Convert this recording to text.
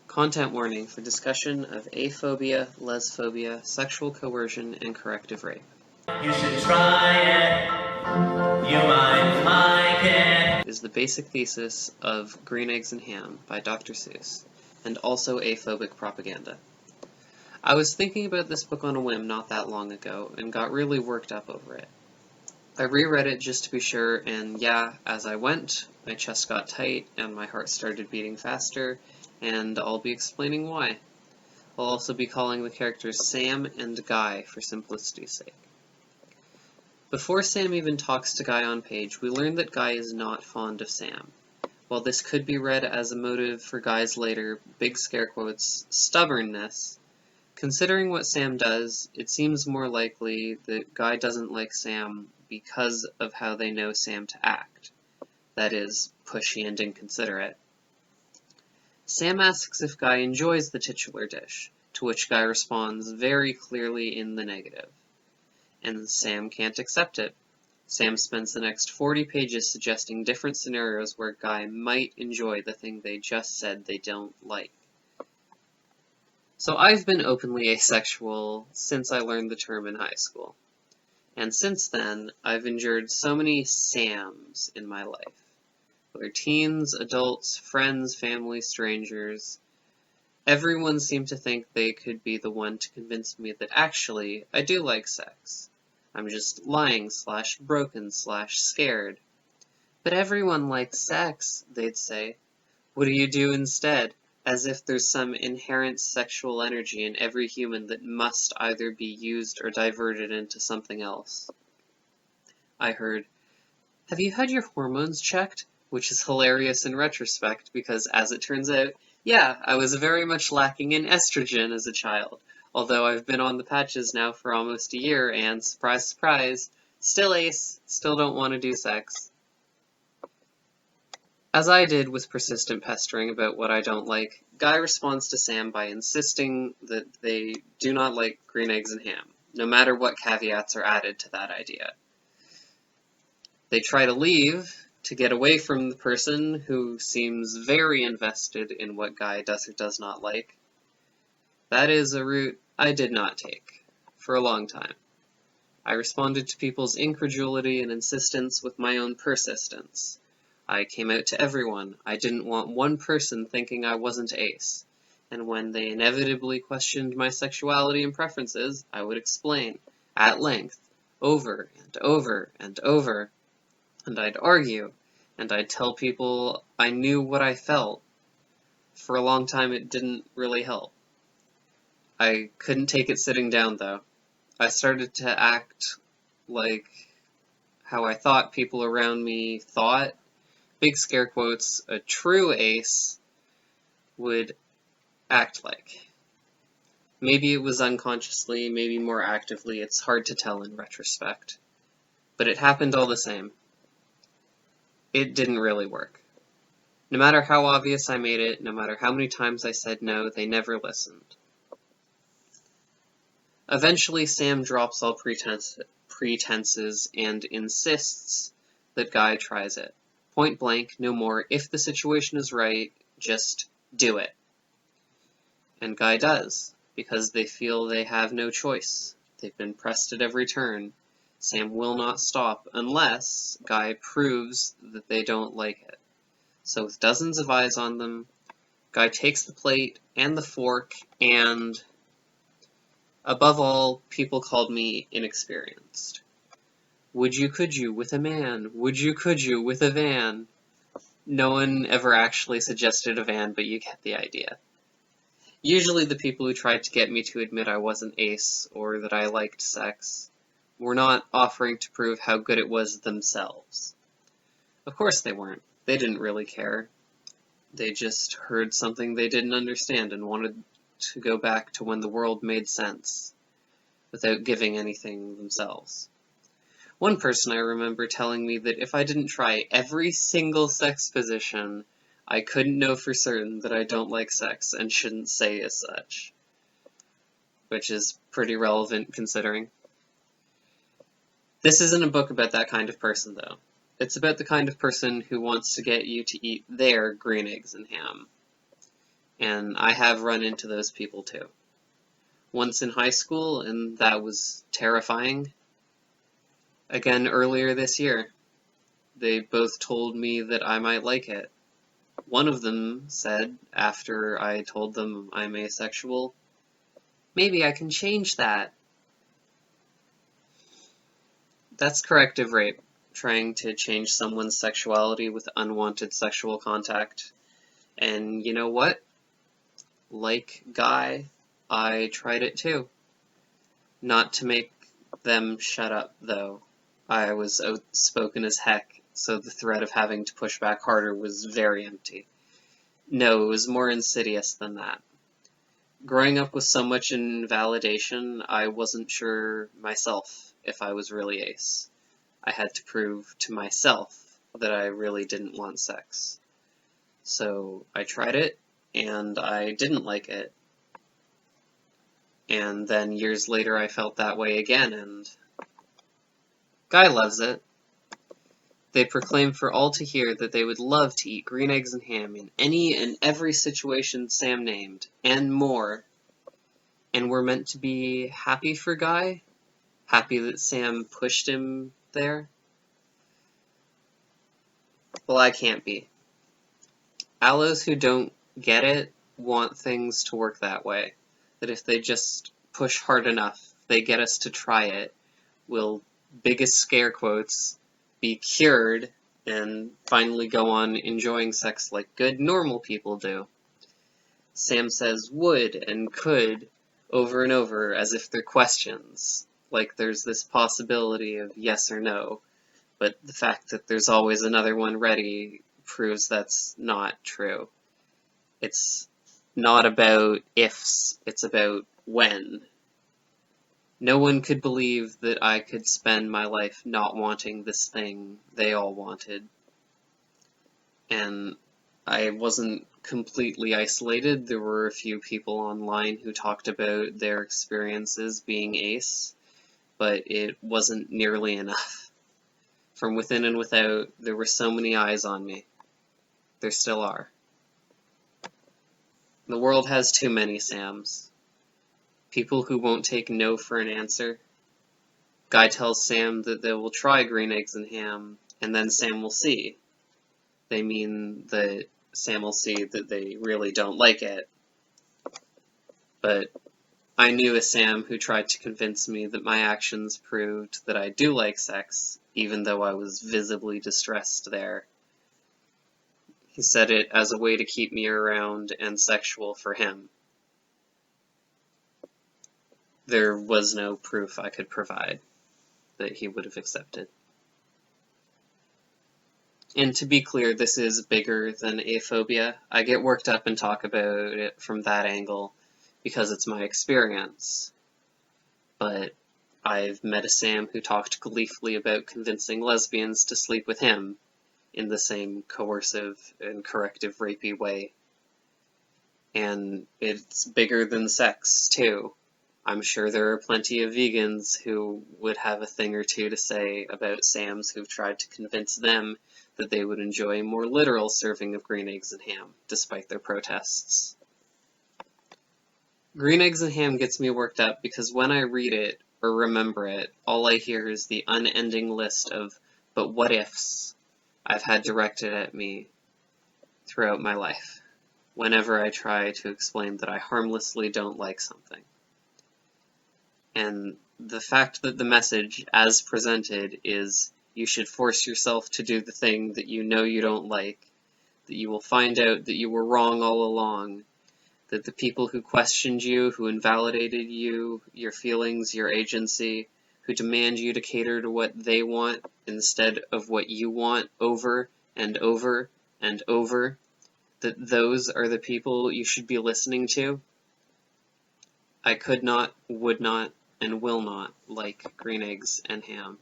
Content warning for discussion of aphobia, lesphobia, sexual coercion, and corrective rape. You should try it. You might like it. Is the basic thesis of Green Eggs and Ham by Dr. Seuss, and also aphobic propaganda. I was thinking about this book on a whim not that long ago, and got really worked up over it. I reread it just to be sure, and yeah, as I went, my chest got tight, and my heart started beating faster, and I'll be explaining why. I'll also be calling the characters Sam and Guy for simplicity's sake. Before Sam even talks to Guy on page, we learn that Guy is not fond of Sam. While this could be read as a motive for Guy's later, big scare quotes, stubbornness, considering what Sam does, it seems more likely that Guy doesn't like Sam because of how they know Sam to act. That is, pushy and inconsiderate. Sam asks if Guy enjoys the titular dish, to which Guy responds very clearly in the negative. And Sam can't accept it. Sam spends the next 40 pages suggesting different scenarios where Guy might enjoy the thing they just said they don't like. So I've been openly asexual since I learned the term in high school. And since then, I've endured so many Sams in my life. Whether teens, adults, friends, family, strangers, everyone seemed to think they could be the one to convince me that actually, I do like sex. I'm just lying / broken / scared. But everyone likes sex, they'd say. What do you do instead? As if there's some inherent sexual energy in every human that must either be used or diverted into something else. I heard, "Have you had your hormones checked?" Which is hilarious in retrospect because, as it turns out, yeah, I was very much lacking in estrogen as a child, although I've been on the patches now for almost a year and, surprise surprise, still ace, still don't want to do sex. As I did with persistent pestering about what I don't like, Guy responds to Sam by insisting that they do not like green eggs and ham, no matter what caveats are added to that idea. They try to leave, to get away from the person who seems very invested in what Guy does or does not like. That is a route I did not take, for a long time. I responded to people's incredulity and insistence with my own persistence. I came out to everyone. I didn't want one person thinking I wasn't ace. And when they inevitably questioned my sexuality and preferences, I would explain, at length, over and over and over. And I'd argue, and I'd tell people I knew what I felt. For a long time it didn't really help. I couldn't take it sitting down, though. I started to act like how I thought people around me thought, big scare quotes, a true ace would act like. Maybe it was unconsciously, maybe more actively, it's hard to tell in retrospect. But it happened all the same. It didn't really work. No matter how obvious I made it, no matter how many times I said no, they never listened. Eventually, Sam drops all pretenses and insists that Guy tries it. Point blank, no more, if the situation is right, just do it. And Guy does, because they feel they have no choice. They've been pressed at every turn. Sam will not stop unless Guy proves that they don't like it. So with dozens of eyes on them, Guy takes the plate and the fork and, above all, people called me inexperienced. Would you could you with a man? Would you could you with a van? No one ever actually suggested a van, but you get the idea. Usually the people who tried to get me to admit I wasn't ace or that I liked sex were not offering to prove how good it was themselves. Of course they weren't. They didn't really care. They just heard something they didn't understand and wanted to go back to when the world made sense, without giving anything themselves. One person I remember telling me that if I didn't try every single sex position, I couldn't know for certain that I don't like sex and shouldn't say as such. Which is pretty relevant considering. This isn't a book about that kind of person, though. It's about the kind of person who wants to get you to eat their green eggs and ham. and I have run into those people too. Once in high school, and that was terrifying. Again earlier this year, they both told me that I might like it. One of them said, after I told them I'm asexual, "Maybe I can change that." That's corrective rape, trying to change someone's sexuality with unwanted sexual contact. And you know what? Like Guy, I tried it too. Not to make them shut up, though. I was outspoken as heck, so the threat of having to push back harder was very empty. No, it was more insidious than that. Growing up with so much invalidation, I wasn't sure myself if I was really ace. I had to prove to myself that I really didn't want sex. So I tried it, and I didn't like it. And then years later I felt that way again, and Guy loves it. They proclaimed for all to hear that they would love to eat green eggs and ham in any and every situation Sam named, and more. And we're meant to be happy for Guy? Happy that Sam pushed him there? Well, I can't be. Allos who don't get it want things to work that way. That if they just push hard enough, they get us to try it, we'll, biggest scare quotes, be cured and finally go on enjoying sex like good normal people do. Sam says would and could over and over as if they're questions, like there's this possibility of yes or no, but the fact that there's always another one ready proves that's not true. It's not about ifs, it's about when. No one could believe that I could spend my life not wanting this thing they all wanted. And I wasn't completely isolated. There were a few people online who talked about their experiences being ace, but it wasn't nearly enough. From within and without, there were so many eyes on me. There still are. The world has too many Sams. People who won't take no for an answer. Guy tells Sam that they will try green eggs and ham, and then Sam will see. They mean that Sam will see that they really don't like it. But I knew a Sam who tried to convince me that my actions proved that I do like sex, even though I was visibly distressed there. He said it as a way to keep me around and sexual for him. There was no proof I could provide that he would have accepted. And to be clear, this is bigger than aphobia. I get worked up and talk about it from that angle because it's my experience. But I've met a Sam who talked gleefully about convincing lesbians to sleep with him in the same coercive and corrective rapey way. And it's bigger than sex, too. I'm sure there are plenty of vegans who would have a thing or two to say about Sams who've tried to convince them that they would enjoy a more literal serving of green eggs and ham, despite their protests. Green eggs and ham gets me worked up because when I read it or remember it, all I hear is the unending list of but what ifs I've had directed at me throughout my life, whenever I try to explain that I harmlessly don't like something. And the fact that the message, as presented, is you should force yourself to do the thing that you know you don't like, that you will find out that you were wrong all along, that the people who questioned you, who invalidated you, your feelings, your agency, who demand you to cater to what they want instead of what you want over and over and over, that those are the people you should be listening to. I could not, would not, and will not like green eggs and ham.